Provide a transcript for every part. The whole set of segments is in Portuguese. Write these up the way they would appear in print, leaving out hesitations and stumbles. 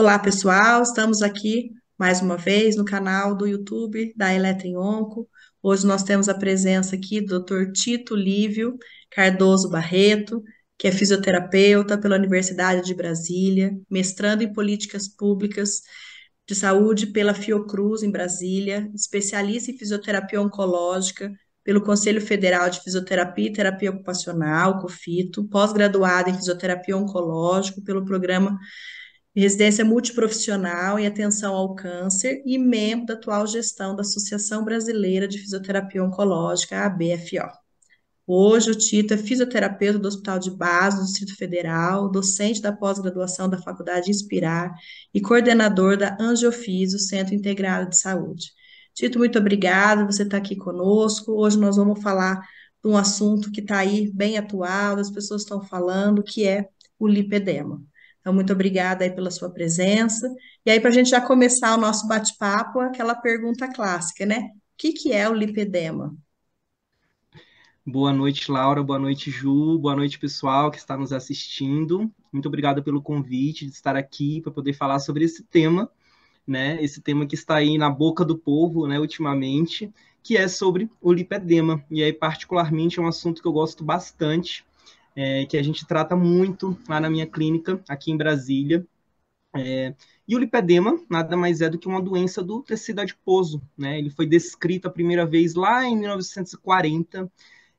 Olá, pessoal. Estamos aqui mais uma vez no canal do YouTube da Eletrinonco. Hoje nós temos a presença aqui do Dr. Tito Lívio Cardoso Barreto, que é fisioterapeuta pela Universidade de Brasília, mestrando em políticas públicas de saúde pela Fiocruz em Brasília, especialista em fisioterapia oncológica pelo Conselho Federal de Fisioterapia e Terapia Ocupacional, COFITO, pós-graduado em fisioterapia oncológica pelo programa Residência Multiprofissional em Atenção ao Câncer e membro da atual gestão da Associação Brasileira de Fisioterapia Oncológica, a ABFO. Hoje, o Tito é fisioterapeuta do Hospital de Base do Distrito Federal, docente da pós-graduação da Faculdade Inspirar e coordenador da Angiofísio, Centro Integrado de Saúde. Tito, muito obrigado, você está aqui conosco. Hoje nós vamos falar de um assunto que está aí bem atual, as pessoas estão falando, que é o lipedema. Então, muito obrigada aí pela sua presença. E aí, para a gente já começar o nosso bate-papo, aquela pergunta clássica, né? O que é o lipedema? Boa noite, Laura. Boa noite, Ju. Boa noite, pessoal que está nos assistindo. Muito obrigado pelo convite de estar aqui para poder falar sobre esse tema, né? Esse tema que está aí na boca do povo, né, ultimamente, que é sobre o lipedema. E aí, particularmente, é um assunto que eu gosto bastante, que a gente trata muito lá na minha clínica, aqui em Brasília. E o lipedema nada mais é do que uma doença do tecido adiposo, né? Ele foi descrito a primeira vez lá em 1940.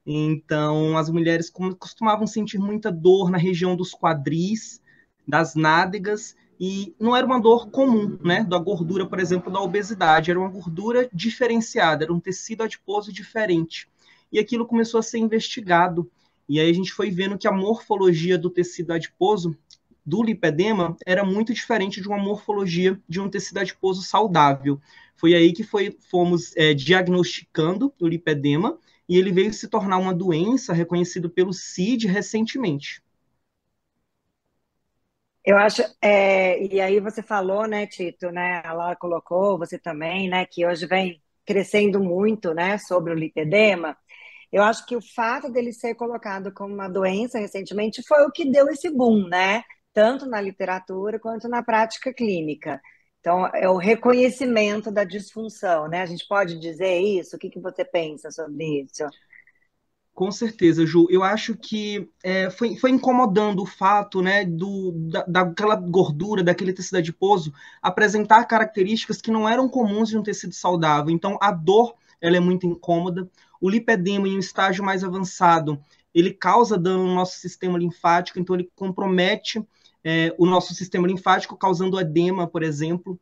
Então, as mulheres costumavam sentir muita dor na região dos quadris, das nádegas, e não era uma dor comum, né? Da gordura, por exemplo, da obesidade, era uma gordura diferenciada, era um tecido adiposo diferente. E aquilo começou a ser investigado. E aí a gente foi vendo que a morfologia do tecido adiposo do lipedema era muito diferente de uma morfologia de um tecido adiposo saudável. Foi aí que fomos diagnosticando o lipedema, e ele veio se tornar uma doença reconhecida pelo CID recentemente. Eu acho, e aí você falou, né, Tito, né, ela colocou, você também, né, que hoje vem crescendo muito, né, sobre o lipedema. Eu acho que o fato dele ser colocado como uma doença recentemente foi o que deu esse boom, né, tanto na literatura quanto na prática clínica. Então, é o reconhecimento da disfunção, né? A gente pode dizer isso? O que que você pensa sobre isso? Com certeza, Ju. Eu acho que foi incomodando o fato, né, daquela gordura, daquele tecido adiposo, apresentar características que não eram comuns de um tecido saudável. Então, a dor, ela é muito incômoda. O lipedema, em um estágio mais avançado, ele causa dano no nosso sistema linfático, então ele compromete o nosso sistema linfático, causando edema, por exemplo.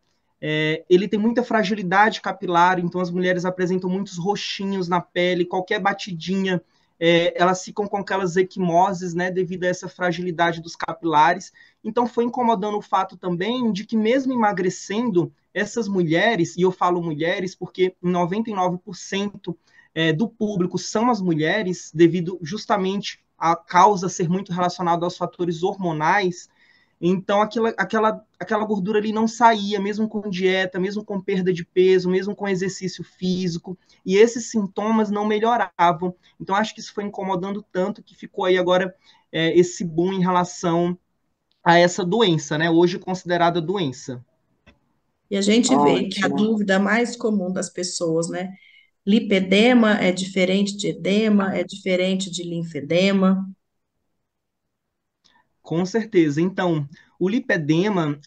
Ele tem muita fragilidade capilar, então as mulheres apresentam muitos roxinhos na pele, qualquer batidinha elas ficam com aquelas equimoses, né, devido a essa fragilidade dos capilares. Então, foi incomodando o fato também de que, mesmo emagrecendo, essas mulheres, e eu falo mulheres porque 99% do público são as mulheres, devido justamente à causa ser muito relacionada aos fatores hormonais. Então, aquela gordura ali não saía, mesmo com dieta, mesmo com perda de peso, mesmo com exercício físico, e esses sintomas não melhoravam. Então, acho que isso foi incomodando tanto que ficou aí agora esse boom em relação a essa doença, né? Hoje considerada doença. E a gente vê que a Ótimo. dúvida mais comum das pessoas, né? Lipedema é diferente de edema, é diferente de linfedema. Com certeza. Então, o lipedema,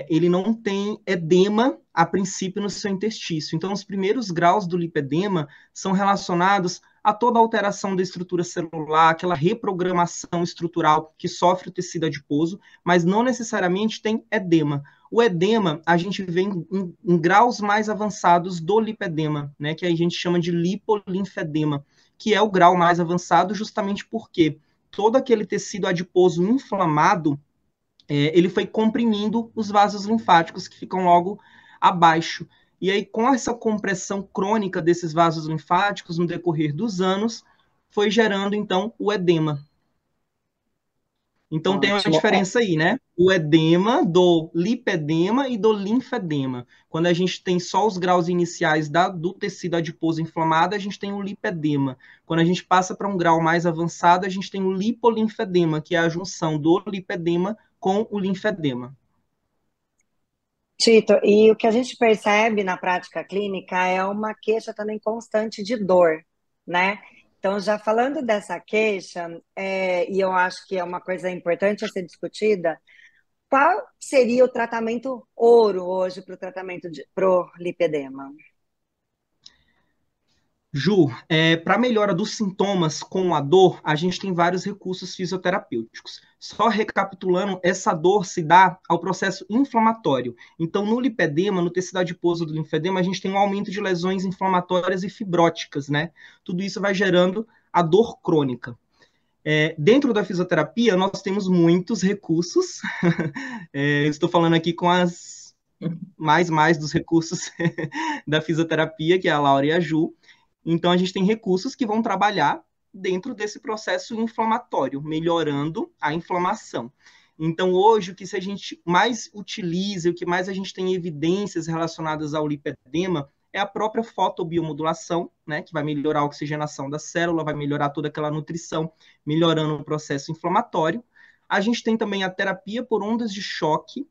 ele não tem edema a princípio no seu intestício. Então, os primeiros graus do lipedema são relacionados a toda alteração da estrutura celular, aquela reprogramação estrutural que sofre o tecido adiposo, mas não necessariamente tem edema. O edema, a gente vê em graus mais avançados do lipedema, né, que a gente chama de lipolinfedema, que é o grau mais avançado justamente porque todo aquele tecido adiposo inflamado, ele foi comprimindo os vasos linfáticos que ficam logo abaixo. E aí, com essa compressão crônica desses vasos linfáticos no decorrer dos anos, foi gerando, então, o edema. Então, tem uma Ótimo. diferença aí, né? O edema do lipedema e do linfedema. Quando a gente tem só os graus iniciais do tecido adiposo inflamado, a gente tem o lipedema. Quando a gente passa para um grau mais avançado, a gente tem o lipolinfedema, que é a junção do lipedema com o linfedema. Tito, e o que a gente percebe na prática clínica é uma queixa também constante de dor, né? Então, já falando dessa queixa, e eu acho que é uma coisa importante a ser discutida, qual seria o tratamento ouro hoje para o tratamento pro lipedema? Ju, para melhora dos sintomas com a dor, a gente tem vários recursos fisioterapêuticos. Só recapitulando, essa dor se dá ao processo inflamatório. Então, no lipedema, no tecido adiposo do linfedema, a gente tem um aumento de lesões inflamatórias e fibróticas, né? Tudo isso vai gerando a dor crônica. Dentro da fisioterapia, nós temos muitos recursos. Eu estou falando aqui com as mais dos recursos da fisioterapia, que é a Laura e a Ju. Então, a gente tem recursos que vão trabalhar dentro desse processo inflamatório, melhorando a inflamação. Então, hoje, o que a gente mais utiliza, o que mais a gente tem evidências relacionadas ao lipedema é a própria fotobiomodulação, né, que vai melhorar a oxigenação da célula, vai melhorar toda aquela nutrição, melhorando o processo inflamatório. A gente tem também a terapia por ondas de choque,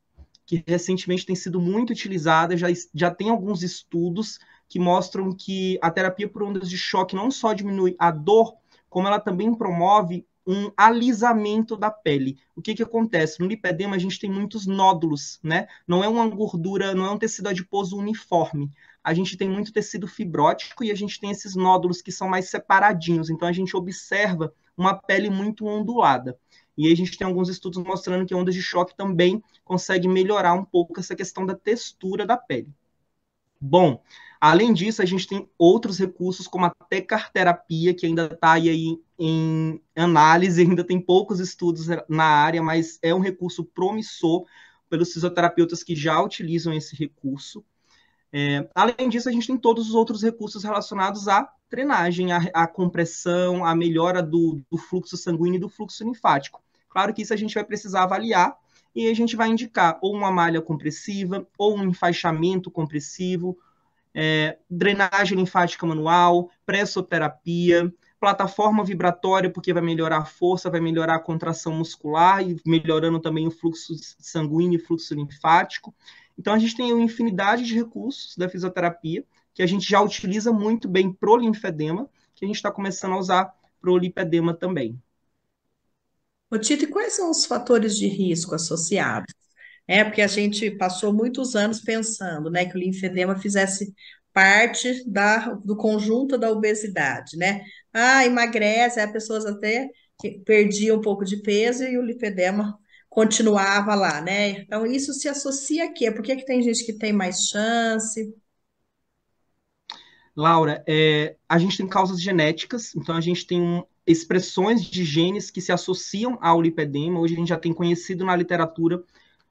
que recentemente tem sido muito utilizada, já tem alguns estudos que mostram que a terapia por ondas de choque não só diminui a dor, como ela também promove um alisamento da pele. O que acontece? No lipedema a gente tem muitos nódulos, né? Não é uma gordura, não é um tecido adiposo uniforme. A gente tem muito tecido fibrótico e a gente tem esses nódulos que são mais separadinhos. Então a gente observa uma pele muito ondulada. E aí a gente tem alguns estudos mostrando que ondas de choque também conseguem melhorar um pouco essa questão da textura da pele. Bom, além disso, a gente tem outros recursos, como a tecarterapia, que ainda está aí em análise, ainda tem poucos estudos na área, mas é um recurso promissor pelos fisioterapeutas que já utilizam esse recurso. Além disso, a gente tem todos os outros recursos relacionados à drenagem, à compressão, à melhora do fluxo sanguíneo e do fluxo linfático. Claro que isso a gente vai precisar avaliar e a gente vai indicar ou uma malha compressiva, ou um enfaixamento compressivo, drenagem linfática manual, pressoterapia, plataforma vibratória, porque vai melhorar a força, vai melhorar a contração muscular e melhorando também o fluxo sanguíneo e fluxo linfático. Então, a gente tem uma infinidade de recursos da fisioterapia que a gente já utiliza muito bem pro linfedema, que a gente está começando a usar pro lipedema também. Ô, Tito, e quais são os fatores de risco associados? Porque a gente passou muitos anos pensando, né, que o linfedema fizesse parte do conjunto da obesidade, né? Ah, emagrece, aí as pessoas até que perdiam um pouco de peso e o linfedema continuava lá, né? Então, isso se associa a quê? Por que que tem gente que tem mais chance? Laura, a gente tem causas genéticas, então a gente tem expressões de genes que se associam ao lipedema. Hoje a gente já tem conhecido na literatura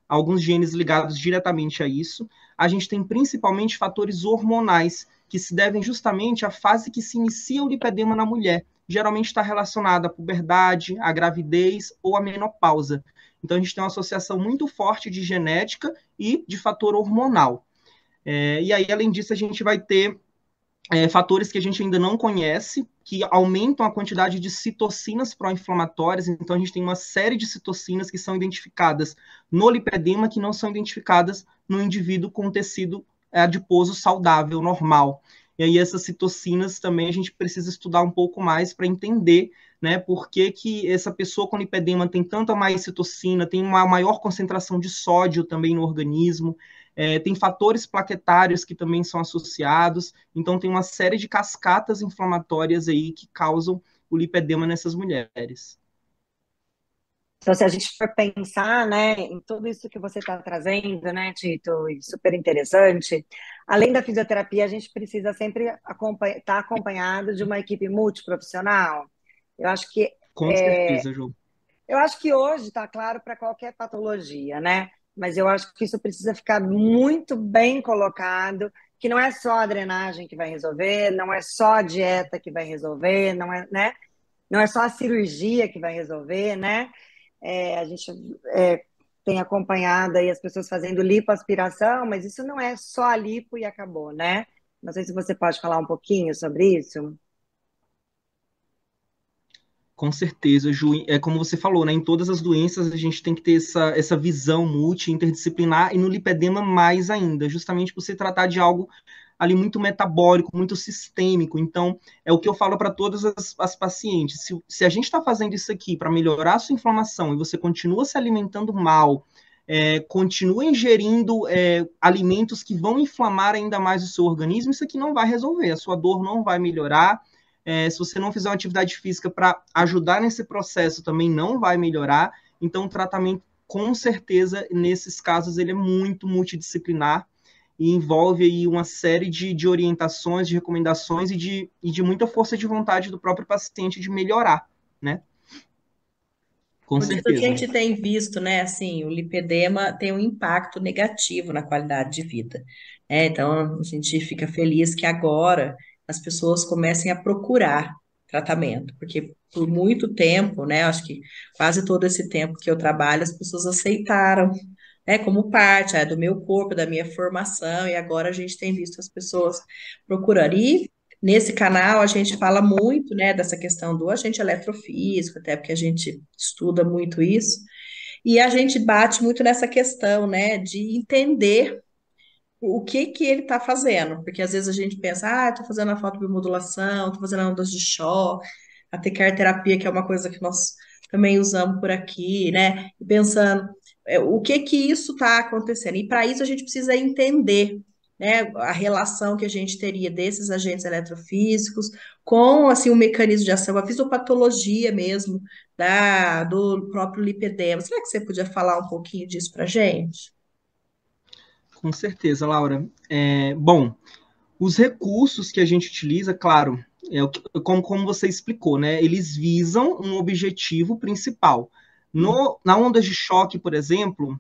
alguns genes ligados diretamente a isso. A gente tem principalmente fatores hormonais, que se devem justamente à fase que se inicia o lipedema na mulher. Geralmente está relacionada à puberdade, à gravidez ou à menopausa. Então a gente tem uma associação muito forte de genética e de fator hormonal. E aí, além disso, a gente vai ter fatores que a gente ainda não conhece, que aumentam a quantidade de citocinas pró-inflamatórias. Então, a gente tem uma série de citocinas que são identificadas no lipedema, que não são identificadas no indivíduo com tecido adiposo saudável, normal. E aí, essas citocinas também a gente precisa estudar um pouco mais para entender, né, por que essa pessoa com lipedema tem tanta mais citocina, tem uma maior concentração de sódio também no organismo. Tem fatores plaquetários que também são associados, então tem uma série de cascatas inflamatórias aí que causam o lipedema nessas mulheres. Então, se a gente for pensar, né, em tudo isso que você está trazendo, né, Tito, e super interessante, além da fisioterapia, a gente precisa sempre estar acompanhado de uma equipe multiprofissional. Eu acho que Com certeza, Ju. eu acho que hoje está claro para qualquer patologia, né? Mas eu acho que isso precisa ficar muito bem colocado, que não é só a drenagem que vai resolver, não é só a dieta que vai resolver, não é, né? Não é só a cirurgia que vai resolver, né? A gente tem acompanhado aí as pessoas fazendo lipoaspiração, mas isso não é só a lipo e acabou, né? Não sei se você pode falar um pouquinho sobre isso. Com certeza, Ju, é como você falou, né? Em todas as doenças a gente tem que ter essa visão multi-interdisciplinar e no lipedema mais ainda, justamente por se tratar de algo ali muito metabólico, muito sistêmico. Então, é o que eu falo para todas as pacientes. Se a gente está fazendo isso aqui para melhorar a sua inflamação e você continua se alimentando mal, continua ingerindo alimentos que vão inflamar ainda mais o seu organismo, isso aqui não vai resolver, a sua dor não vai melhorar. Se você não fizer uma atividade física para ajudar nesse processo, também não vai melhorar. Então, o tratamento, com certeza, nesses casos, ele é muito multidisciplinar e envolve aí uma série de orientações, de recomendações e de muita força de vontade do próprio paciente de melhorar, né? Com No dia que a certeza. gente tem visto, né, assim, o lipedema tem um impacto negativo na qualidade de vida. Então, a gente fica feliz que agora as pessoas comecem a procurar tratamento, porque por muito tempo, né, acho que quase todo esse tempo que eu trabalho, as pessoas aceitaram, né, como parte, do meu corpo, da minha formação, e agora a gente tem visto as pessoas procurando. E nesse canal a gente fala muito, né, dessa questão do agente eletrofísico, até porque a gente estuda muito isso, e a gente bate muito nessa questão, né, de entender o que que ele está fazendo, porque às vezes a gente pensa, estou fazendo a fotobiomodulação, estou fazendo ondas de choque, a tecar terapia, que é uma coisa que nós também usamos por aqui, né? E pensando o que que isso está acontecendo. E para isso a gente precisa entender, né, a relação que a gente teria desses agentes eletrofísicos com assim o mecanismo de ação, a fisiopatologia mesmo do próprio lipedema. Será que você podia falar um pouquinho disso para a gente? Com certeza, Laura. Bom, os recursos que a gente utiliza, claro, como você explicou, né? Eles visam um objetivo principal. Na ondas de choque, por exemplo,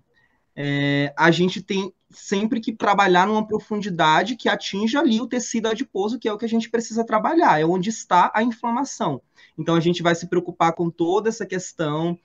a gente tem sempre que trabalhar numa profundidade que atinja ali o tecido adiposo, que é o que a gente precisa trabalhar, é onde está a inflamação. Então, a gente vai se preocupar com toda essa questão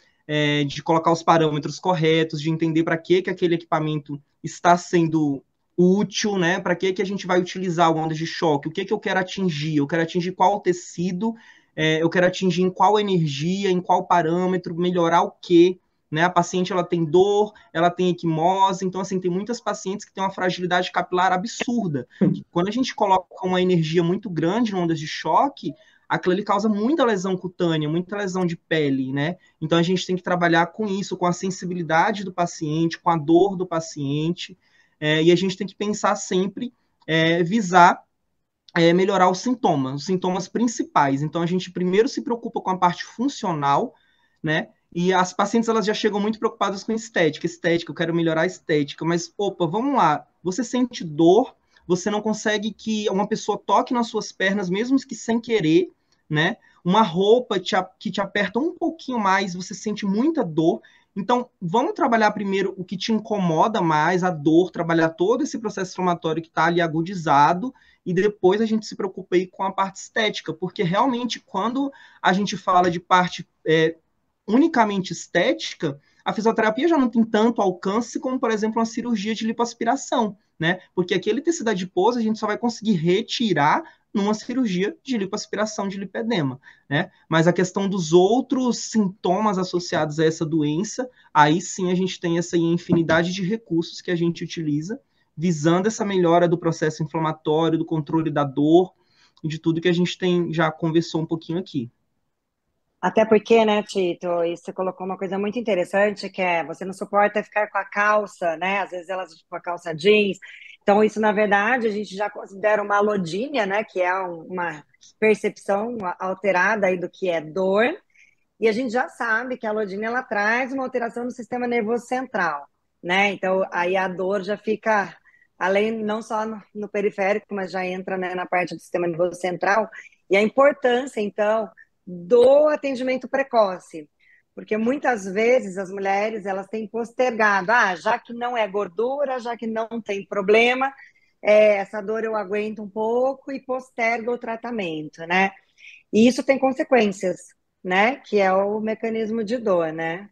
de colocar os parâmetros corretos, de entender para que aquele equipamento está sendo útil, né? Para que a gente vai utilizar o ondas de choque, o que eu quero atingir, eu quero atingir qual tecido, eu quero atingir em qual energia, em qual parâmetro, melhorar o quê, né? A paciente ela tem dor, ela tem equimose, então assim tem muitas pacientes que têm uma fragilidade capilar absurda. Quando a gente coloca uma energia muito grande no ondas de choque, aquilo ali causa muita lesão cutânea, muita lesão de pele, né? Então a gente tem que trabalhar com isso, com a sensibilidade do paciente, com a dor do paciente, e a gente tem que pensar sempre visar melhorar os sintomas principais. Então a gente primeiro se preocupa com a parte funcional, né? E as pacientes elas já chegam muito preocupadas com estética, eu quero melhorar a estética, mas opa, vamos lá, você sente dor, você não consegue que uma pessoa toque nas suas pernas, mesmo que sem querer, né? Uma roupa que te aperta um pouquinho mais, você sente muita dor. Então, vamos trabalhar primeiro o que te incomoda mais, a dor, trabalhar todo esse processo inflamatório que está ali agudizado, e depois a gente se preocupa aí com a parte estética, porque realmente quando a gente fala de parte unicamente estética, a fisioterapia já não tem tanto alcance como, por exemplo, uma cirurgia de lipoaspiração, né? Porque aquele tecido adiposo a gente só vai conseguir retirar numa cirurgia de lipoaspiração de lipedema, né? Mas a questão dos outros sintomas associados a essa doença, aí sim a gente tem essa infinidade de recursos que a gente utiliza, visando essa melhora do processo inflamatório, do controle da dor e de tudo que a gente tem já conversou um pouquinho aqui. Até porque, né, Tito, e você colocou uma coisa muito interessante, que é você não suporta ficar com a calça, né? Às vezes elas com a calça jeans. Então, isso, na verdade, a gente já considera uma alodínia, né? Que é uma percepção alterada aí do que é dor. E a gente já sabe que a alodínia, ela traz uma alteração no sistema nervoso central, né? Então, aí a dor já fica, além, não só no periférico, mas já entra, né, na parte do sistema nervoso central. E a importância, então, do atendimento precoce, porque muitas vezes as mulheres elas têm postergado, já que não é gordura, já que não tem problema, essa dor eu aguento um pouco e postergo o tratamento, né? E isso tem consequências, né? Que é o mecanismo de dor, né?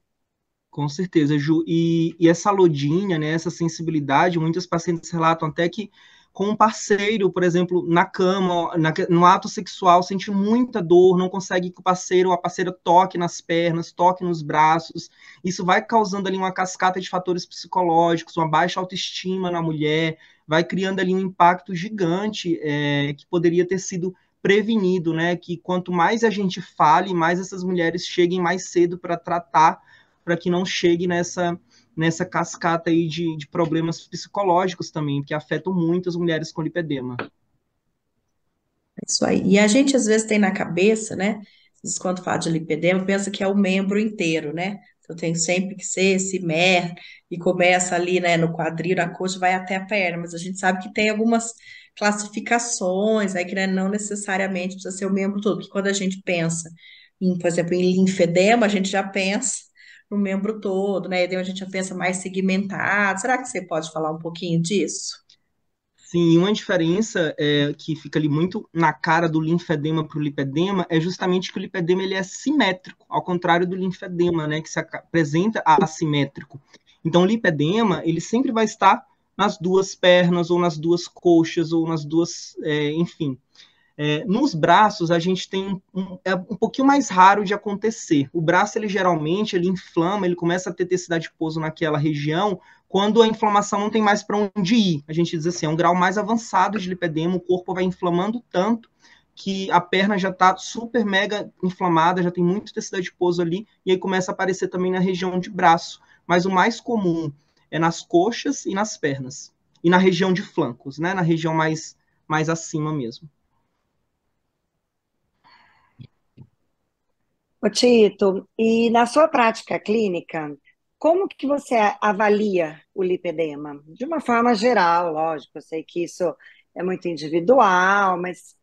Com certeza, Ju. E essa alodínia, né, essa sensibilidade, muitos pacientes relatam até que com um parceiro, por exemplo, na cama, no ato sexual, sente muita dor, não consegue que o parceiro ou a parceira toque nas pernas, toque nos braços. Isso vai causando ali uma cascata de fatores psicológicos, uma baixa autoestima na mulher, vai criando ali um impacto gigante que poderia ter sido prevenido, né? Que quanto mais a gente fale, mais essas mulheres cheguem mais cedo para tratar, para que não chegue nessa cascata aí de problemas psicológicos também, que afetam muito as mulheres com lipedema. Isso aí. E a gente às vezes tem na cabeça, né? Às vezes, quando fala de lipedema, pensa que é o membro inteiro, né? Então tem sempre que ser esse mer e começa ali, né, no quadril, na coxa, vai até a perna, mas a gente sabe que tem algumas classificações, aí que né, não necessariamente precisa ser o membro todo, porque quando a gente pensa em, por exemplo, em linfedema, a gente já pensa no membro todo, né? E daí a gente já pensa mais segmentado. Será que você pode falar um pouquinho disso? Sim, uma diferença que fica ali muito na cara do linfedema para o lipedema é justamente que o lipedema ele é simétrico, ao contrário do linfedema, né, que se apresenta assimétrico. Então, o lipedema ele sempre vai estar nas duas pernas, ou nas duas coxas, ou nas duas, enfim. Nos braços, a gente tem é um pouquinho mais raro de acontecer. O braço, ele geralmente, ele inflama, ele começa a ter tecido adiposo naquela região, quando a inflamação não tem mais para onde ir. A gente diz assim, é um grau mais avançado de lipedema, o corpo vai inflamando tanto que a perna já está super mega inflamada, já tem muito tecido adiposo ali, e aí começa a aparecer também na região de braço. Mas o mais comum é nas coxas e nas pernas. E na região de flancos, né? Na região mais acima mesmo. Ô, Tito, e na sua prática clínica, como que você avalia o lipedema? De uma forma geral, lógico, eu sei que isso é muito individual, mas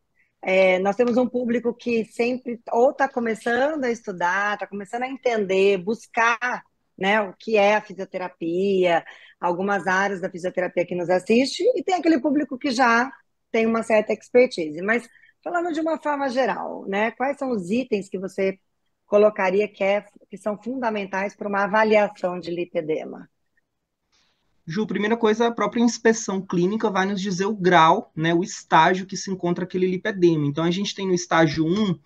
nós temos um público que sempre ou está começando a estudar, está começando a entender, buscar, né, o que é a fisioterapia, algumas áreas da fisioterapia que nos assiste, e tem aquele público que já tem uma certa expertise. Mas falando de uma forma geral, né, quais são os itens que você colocaria que são fundamentais para uma avaliação de lipedema? Ju, primeira coisa, a própria inspeção clínica vai nos dizer o grau, né, o estágio que se encontra aquele lipedema. Então, a gente tem no estágio 1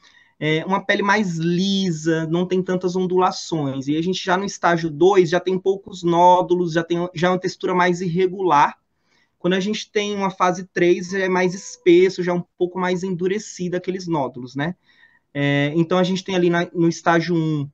uma pele mais lisa, não tem tantas ondulações. E a gente já no estágio 2 já tem poucos nódulos, já é uma textura mais irregular. Quando a gente tem uma fase 3, já é mais espesso, já é um pouco mais endurecido aqueles nódulos, né? Então, a gente tem ali no estágio 1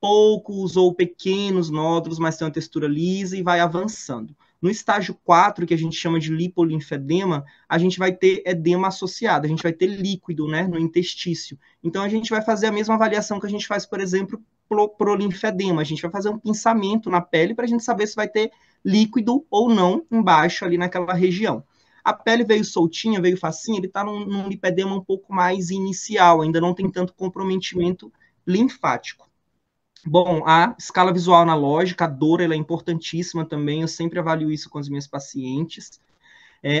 poucos ou pequenos nódulos, mas tem uma textura lisa e vai avançando. No estágio 4, que a gente chama de lipolinfedema, a gente vai ter edema associado, a gente vai ter líquido, né, no intestício. Então, a gente vai fazer a mesma avaliação que a gente faz, por exemplo, pro linfedema. A gente vai fazer um pinçamento na pele para a gente saber se vai ter líquido ou não embaixo ali naquela região. A pele veio soltinha, veio facinha, ele está num lipedema um pouco mais inicial, ainda não tem tanto comprometimento linfático. Bom, a escala visual analógica, a dor, ela é importantíssima também, eu sempre avalio isso com os meus pacientes.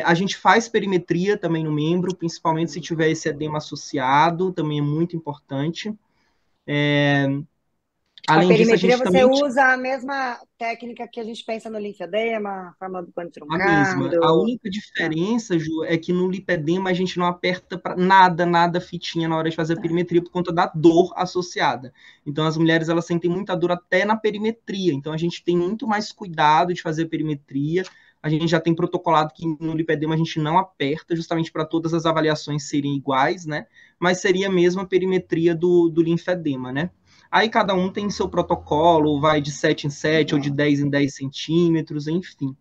A gente faz perimetria também no membro, principalmente se tiver esse edema associado, também é muito importante. A Além disso, a perimetria gente você também usa a mesma técnica que a gente pensa no linfedema, forma do pano a mesma. A truncado. única diferença, Ju, é que no lipedema a gente não aperta para nada fitinha na hora de fazer a perimetria por conta da dor associada. Então as mulheres elas sentem muita dor até na perimetria. Então a gente tem muito mais cuidado de fazer a perimetria. A gente já tem protocolado que no lipedema a gente não aperta, justamente para todas as avaliações serem iguais, né? Mas seria a mesma perimetria do linfedema, né? Aí cada um tem seu protocolo, vai de 7 em 7 ou de 10 em 10 centímetros, enfim.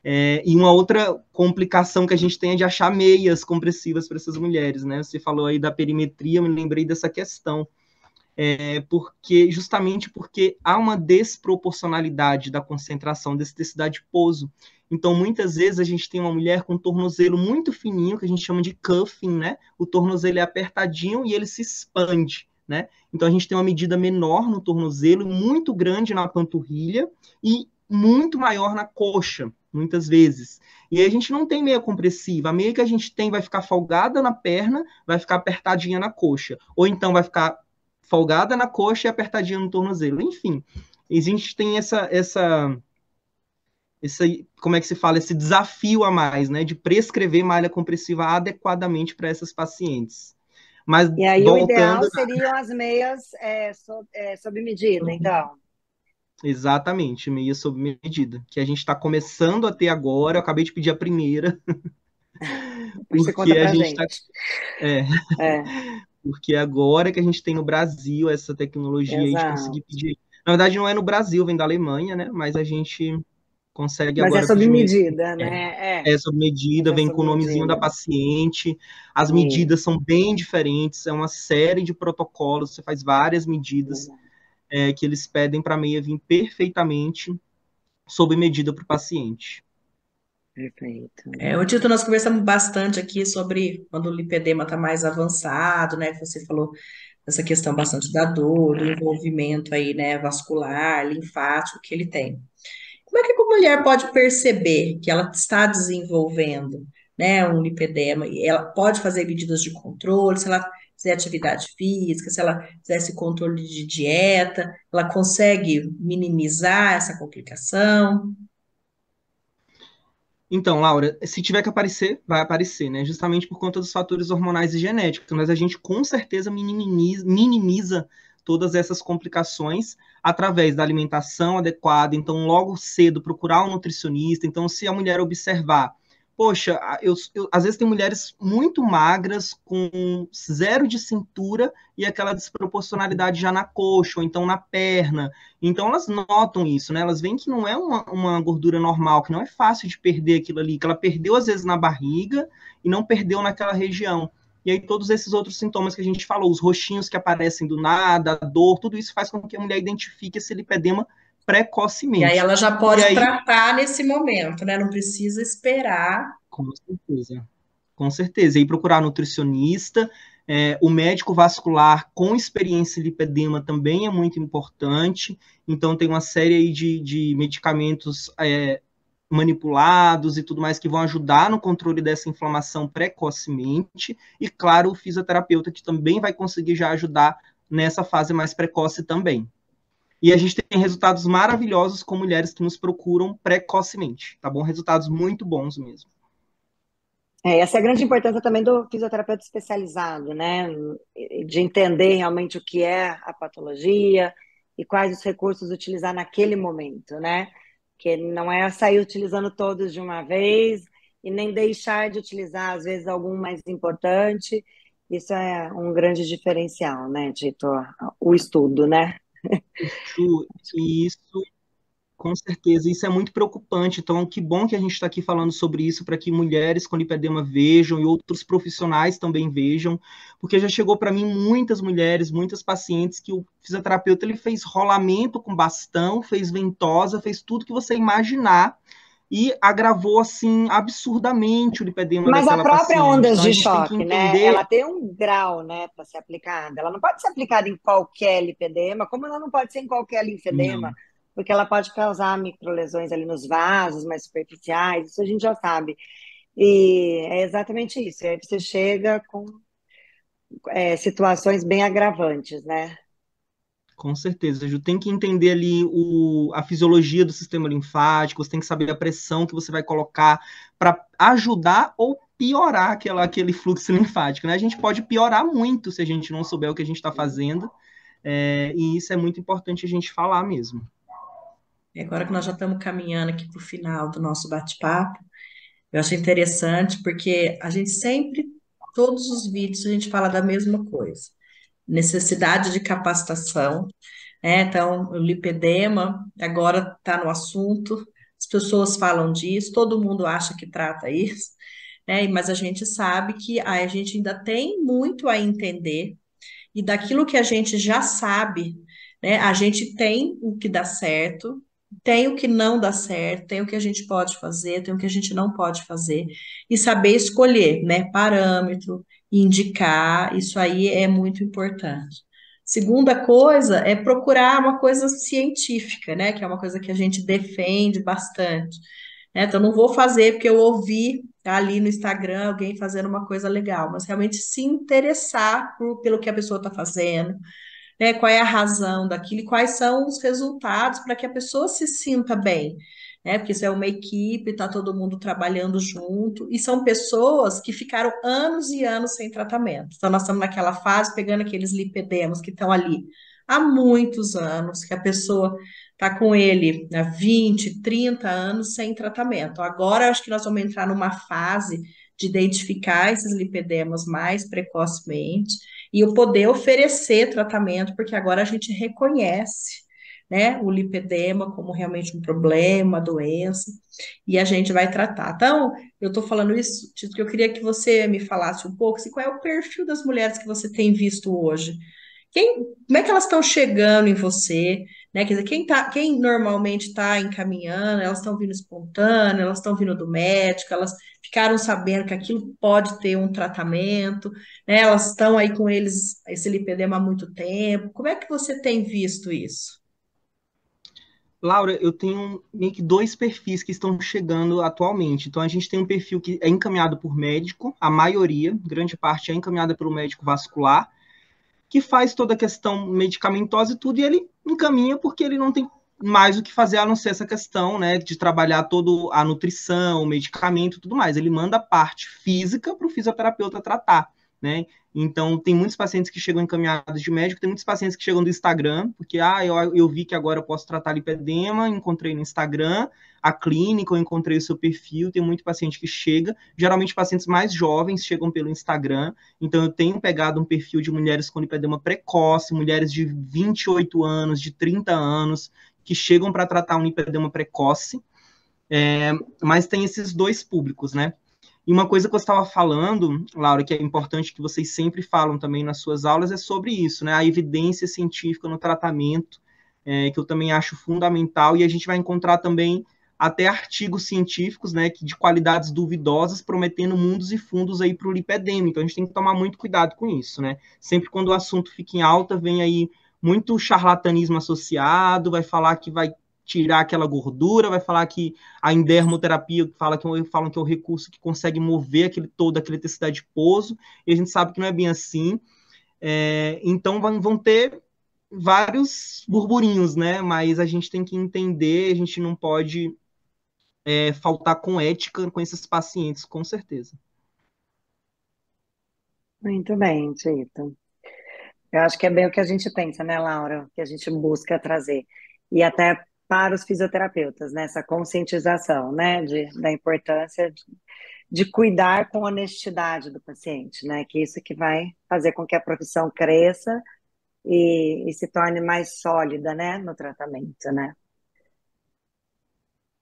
E uma outra complicação que a gente tem é de achar meias compressivas para essas mulheres, né? Você falou aí da perimetria, eu me lembrei dessa questão. Justamente porque há uma desproporcionalidade da concentração desse tecido adiposo. Então, muitas vezes, a gente tem uma mulher com um tornozelo muito fininho, que a gente chama de cuffing, né? O tornozelo é apertadinho e ele se expande, né? Então, a gente tem uma medida menor no tornozelo, muito grande na panturrilha e muito maior na coxa, muitas vezes. E aí a gente não tem meia compressiva. A meia que a gente tem vai ficar folgada na perna, vai ficar apertadinha na coxa. Ou então vai ficar folgada na coxa e apertadinha no tornozelo. Enfim, a gente tem como é que se fala, esse desafio a mais, né, de prescrever malha compressiva adequadamente para essas pacientes. Mas E aí o ideal voltando, seriam as meias sob medida, então. exatamente, meia sob medida, que a gente está começando a ter agora. Eu acabei de pedir a primeira, Depois você conta porque a pra gente gente. está, é, É, porque agora que a gente tem no Brasil essa tecnologia aí de conseguir exato. pedir. Na verdade, não é no Brasil, vem da Alemanha, né? Mas a gente consegue Mas é agora sob pedir meia. medida, É, né? é sob Mas medida, é vem sob com o nomezinho da medida. paciente. As Isso, medidas são bem diferentes, é uma série de protocolos, você faz várias medidas exato. que eles pedem para a meia vir perfeitamente sob medida para o paciente. Perfeito. O Tito, nós conversamos bastante aqui sobre quando o lipedema está mais avançado, né? Que você falou essa questão bastante da dor, do envolvimento aí, né, vascular, linfático que ele tem. Como é que a mulher pode perceber que ela está desenvolvendo, né, um lipedema? E ela pode fazer medidas de controle, se ela fizer atividade física, se ela fizer esse controle de dieta, ela consegue minimizar essa complicação? Então, Laura, se tiver que aparecer, vai aparecer, né? Justamente por conta dos fatores hormonais e genéticos, mas a gente com certeza minimiza todas essas complicações através da alimentação adequada. Então, logo cedo, procurar um nutricionista. Então, se a mulher observar, poxa, às vezes tem mulheres muito magras, com zero de cintura e aquela desproporcionalidade já na coxa ou então na perna. Então elas notam isso, né? Elas veem que não é uma gordura normal, que não é fácil de perder aquilo ali, que ela perdeu às vezes na barriga e não perdeu naquela região. E aí todos esses outros sintomas que a gente falou, os roxinhos que aparecem do nada, a dor, tudo isso faz com que a mulher identifique esse lipedema E aí precocemente. ela já E pode aí, tratar nesse momento, né? Não precisa esperar. com certeza, com certeza, e procurar nutricionista, o médico vascular com experiência em lipedema também é muito importante. Então, tem uma série aí de medicamentos manipulados e tudo mais que vão ajudar no controle dessa inflamação precocemente. E, claro, o fisioterapeuta que também vai conseguir já ajudar nessa fase mais precoce também. E a gente tem resultados maravilhosos com mulheres que nos procuram precocemente, tá bom? Resultados muito bons mesmo. Essa é a grande importância também do fisioterapeuta especializado, né? De entender realmente o que é a patologia e quais os recursos utilizar naquele momento, né? Que não é sair utilizando todos de uma vez e nem deixar de utilizar, às vezes, algum mais importante. Isso é um grande diferencial, né, Tito? O estudo, né? Ju, e isso, com certeza, isso é muito preocupante. Então, que bom que a gente está aqui falando sobre isso para que mulheres com lipedema vejam e outros profissionais também vejam, porque já chegou para mim muitas mulheres, muitas pacientes que o fisioterapeuta ele fez rolamento com bastão, fez ventosa, fez tudo que você imaginar e agravou assim absurdamente o lipedema Mas a daquela própria paciente. ondas Então, a de gente tem que choque, né? Ela entender. tem um grau, né, para ser aplicada. Ela não pode ser aplicada em qualquer lipedema, como ela não pode ser em qualquer linfedema, Não, porque ela pode causar microlesões ali nos vasos mais superficiais, isso a gente já sabe. E é exatamente isso. E aí você chega com situações bem agravantes, né? com certeza, Ju. Tem que entender ali a fisiologia do sistema linfático, você tem que saber a pressão que você vai colocar para ajudar ou piorar aquele fluxo linfático, né? A gente pode piorar muito se a gente não souber o que a gente está fazendo, e isso é muito importante a gente falar mesmo. E agora que nós já estamos caminhando aqui para o final do nosso bate-papo, eu achei interessante porque a gente sempre, todos os vídeos, a gente fala da mesma coisa. Necessidade de capacitação, né? Então, o lipedema agora está no assunto, as pessoas falam disso, todo mundo acha que trata isso, né? Mas a gente sabe que a gente ainda tem muito a entender, e daquilo que a gente já sabe, né? A gente tem o que dá certo, tem o que não dá certo, tem o que a gente pode fazer, tem o que a gente não pode fazer, e saber escolher, né? Parâmetro, indicar, isso aí é muito importante. Segunda coisa é procurar uma coisa científica, né? Que é uma coisa que a gente defende bastante, né? Então, não vou fazer porque eu ouvi ali no Instagram alguém fazendo uma coisa legal, mas realmente se interessar pelo que a pessoa está fazendo, né? Qual é a razão daquilo e quais são os resultados para que a pessoa se sinta bem. né? Porque isso é uma equipe, tá todo mundo trabalhando junto, e são pessoas que ficaram anos e anos sem tratamento. Então, nós estamos naquela fase, pegando aqueles lipedemos que estão ali há muitos anos, que a pessoa está com ele há 20, 30 anos sem tratamento. Agora, acho que nós vamos entrar numa fase de identificar esses lipedemas mais precocemente e eu poder oferecer tratamento, porque agora a gente reconhece, né, o lipedema como realmente um problema, uma doença, e a gente vai tratar. Então, eu estou falando isso, Tito, que eu queria que você me falasse um pouco, assim, qual é o perfil das mulheres que você tem visto hoje? Como é que elas estão chegando em você, né? Quer dizer, quem normalmente está encaminhando, elas estão vindo espontâneo, elas estão vindo do médico, elas ficaram sabendo que aquilo pode ter um tratamento, né? Elas estão aí com esse lipedema há muito tempo. Como é que você tem visto isso? Laura, eu tenho meio que dois perfis que estão chegando atualmente. Então, a gente tem um perfil que é encaminhado por médico, a maioria, grande parte é encaminhada pelo médico vascular, que faz toda a questão medicamentosa e tudo, e ele encaminha porque ele não tem mais o que fazer a não ser essa questão, né, de trabalhar toda a nutrição, o medicamento e tudo mais. Ele manda a parte física para o fisioterapeuta tratar, né? Então, tem muitos pacientes que chegam encaminhados de médico, tem muitos pacientes que chegam do Instagram, porque, eu vi que agora eu posso tratar lipedema, encontrei no Instagram a clínica, eu encontrei o seu perfil, tem muito paciente que chega, geralmente pacientes mais jovens chegam pelo Instagram, então eu tenho pegado um perfil de mulheres com lipedema precoce, mulheres de 28 anos, de 30 anos, que chegam para tratar um lipedema precoce, mas tem esses dois públicos, né? E uma coisa que eu estava falando, Laura, que é importante que vocês sempre falam também nas suas aulas, é sobre isso, né? A evidência científica no tratamento, que eu também acho fundamental, e a gente vai encontrar também até artigos científicos, né, de qualidades duvidosas, prometendo mundos e fundos aí para o lipedema. Então a gente tem que tomar muito cuidado com isso, né? Sempre quando o assunto fica em alta, vem aí muito charlatanismo associado, vai falar que vai tirar aquela gordura, vai falar que a endermoterapia falam que é o recurso que consegue mover todo aquele tecido adiposo, e a gente sabe que não é bem assim. Então vão ter vários burburinhos, né? Mas a gente tem que entender, a gente não pode faltar com ética com esses pacientes, com certeza. Muito bem, Tito. Eu acho que é bem o que a gente pensa, né, Laura? Que a gente busca trazer. E até para os fisioterapeutas, né? Essa conscientização, né? Da importância de cuidar com honestidade do paciente, né? Que isso que vai fazer com que a profissão cresça e se torne mais sólida, né? No tratamento, né?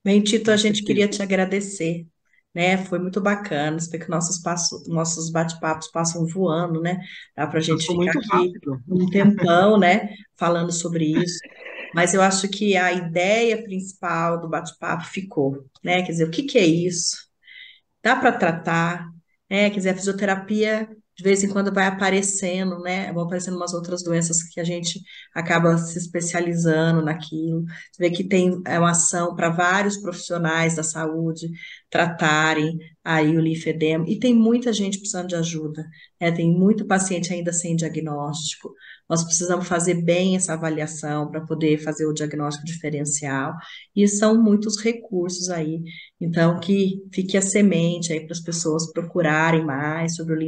Bem, Tito, a Com gente queria certeza. te agradecer, né? Foi muito bacana, espero que nossos bate-papos passam voando, né? Dá para a gente Passou ficar muito aqui rápido. um tempão, né? Falando sobre isso. Mas eu acho que a ideia principal do bate-papo ficou, né? Quer dizer, o que que é isso? Dá para tratar, né? Quer dizer, a fisioterapia de vez em quando vai aparecendo, né? Vão aparecendo umas outras doenças que a gente acaba se especializando naquilo. Você vê que tem uma ação para vários profissionais da saúde tratarem aí o linfedema, e tem muita gente precisando de ajuda, né? Tem muito paciente ainda sem diagnóstico. Nós precisamos fazer bem essa avaliação para poder fazer o diagnóstico diferencial, e são muitos recursos aí, então, que fique a semente aí para as pessoas procurarem mais sobre o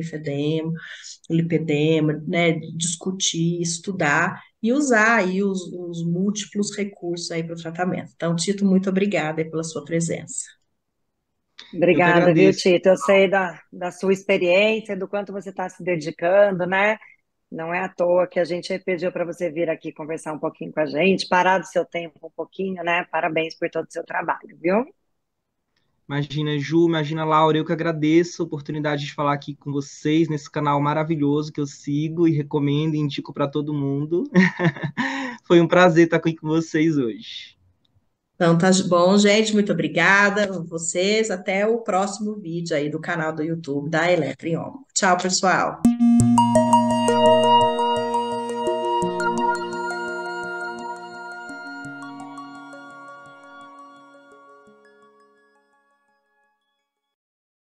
lipedema, né, discutir, estudar e usar aí os múltiplos recursos aí para o tratamento. Então, Tito, muito obrigada aí pela sua presença. Eu que Obrigada, viu, agradeço. Tito? Eu sei da sua experiência, do quanto você está se dedicando, né? Não é à toa que a gente pediu para você vir aqui conversar um pouquinho com a gente, parar do seu tempo um pouquinho, né? Parabéns por todo o seu trabalho, viu? Imagina, Ju, imagina, Laura, eu que agradeço a oportunidade de falar aqui com vocês nesse canal maravilhoso que eu sigo e recomendo e indico para todo mundo. Foi um prazer estar aqui com vocês hoje. Então, tá bom, gente, muito obrigada a vocês. Até o próximo vídeo aí do canal do YouTube da Eletrion. Tchau, pessoal.